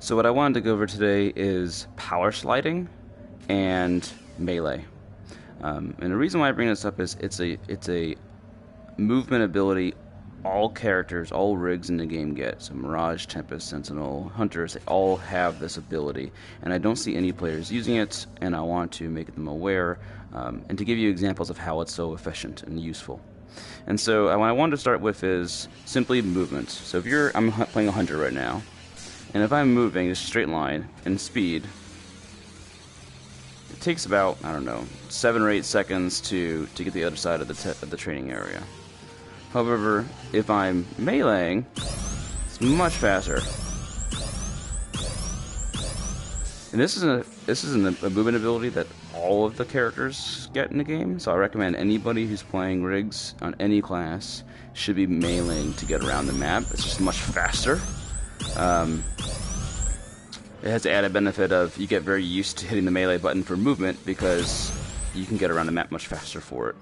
So what I wanted to go over today is power sliding and melee. And the reason why I bring this up is it's a movement ability all characters, all rigs in the game get. So Mirage, Tempest, Sentinel, Hunters, they all have this ability. And I don't see any players using it, and I want to make them aware and to give you examples of how it's so efficient and useful. And so what I wanted to start with is simply movement. So if I'm playing a Hunter right now, and if I'm moving a straight line and speed, it takes about, I don't know, 7 or 8 seconds to get to the other side of the training area. However, if I'm meleeing, it's much faster. And this is a movement ability that all of the characters get in the game, so I recommend anybody who's playing rigs on any class should be meleeing to get around the map. It's just much faster. It has the added benefit of you get very used to hitting the melee button for movement because you can get around the map much faster for it.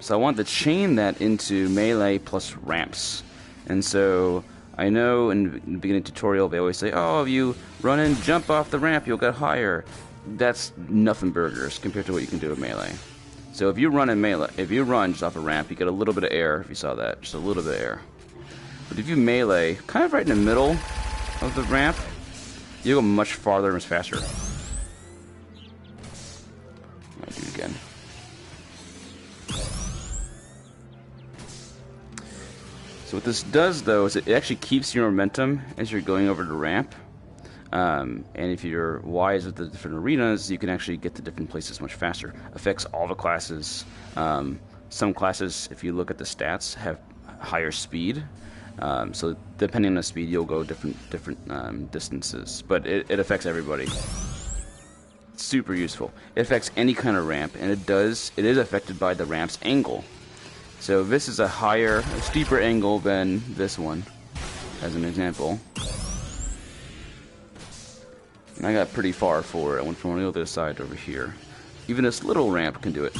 So I want to chain that into melee plus ramps. And so I know in the beginning tutorial they always say, oh, if you run and jump off the ramp, you'll get higher. That's nothing burgers compared to what you can do with melee. So if you run in melee, if you run just off a ramp, you get a little bit of air, if you saw that, just a little bit of air. But if you melee, kind of right in the middle of the ramp, you go much farther and much faster. I'll do it again. So what this does, though, is it actually keeps your momentum as you're going over the ramp. And if you're wise with the different arenas, you can actually get to different places much faster. Affects all the classes. Some classes, if you look at the stats, have higher speed. So depending on the speed, you'll go different distances. But it affects everybody. It's super useful. It affects any kind of ramp, and it is affected by the ramp's angle. So this is a steeper angle than this one, as an example. And I got pretty far for it. I went from the other side over here. Even this little ramp can do it.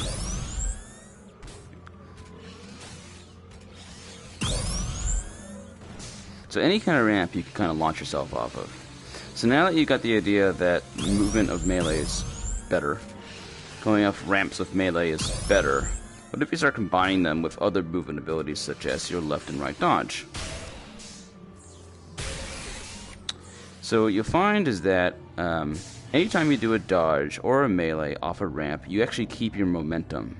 So any kind of ramp you can kind of launch yourself off of. So now that you got the idea that movement of melee is better, going off ramps with melee is better, what if you start combining them with other movement abilities such as your left and right dodge? So what you'll find is that anytime you do a dodge or a melee off a ramp, you actually keep your momentum.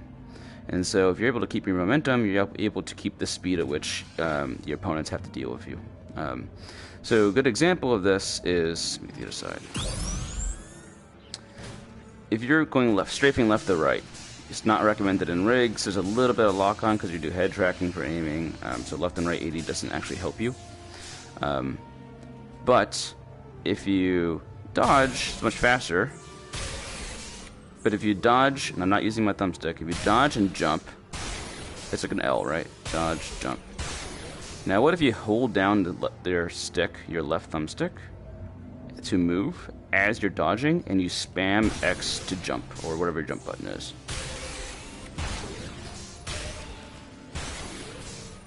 And so if you're able to keep your momentum, you're able to keep the speed at which your opponents have to deal with you. So a good example of this is, let me get the other side. If you're going strafing left to right, it's not recommended in rigs. There's a little bit of lock-on because you do head tracking for aiming, so left and right 80 doesn't actually help you. But if you dodge, it's much faster. But if you dodge, and I'm not using my thumbstick, if you dodge and jump, it's like an L, right? Dodge, jump. Now what if you hold down your left thumbstick, to move as you're dodging, and you spam X to jump, or whatever your jump button is.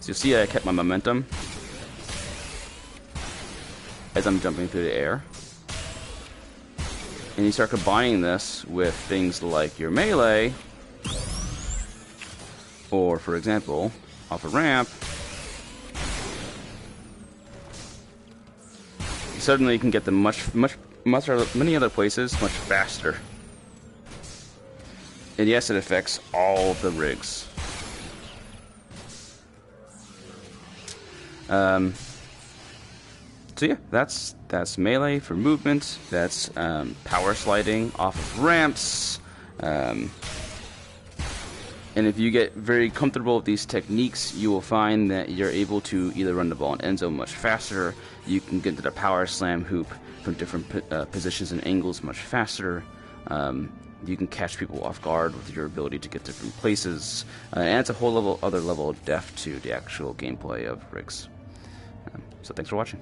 So you'll see I kept my momentum as I'm jumping through the air. And you start combining this with things like your melee, or for example, off a ramp, suddenly you can get them many other places much faster. And yes, it affects all of the rigs. So yeah, that's melee for movement. That's power sliding off of ramps. And if you get very comfortable with these techniques, you will find that you're able to either run the ball in end zone much faster. You can get to the power slam hoop from different positions and angles much faster. You can catch people off guard with your ability to get to different places. And it's a whole other level of depth to the actual gameplay of rigs. So thanks for watching.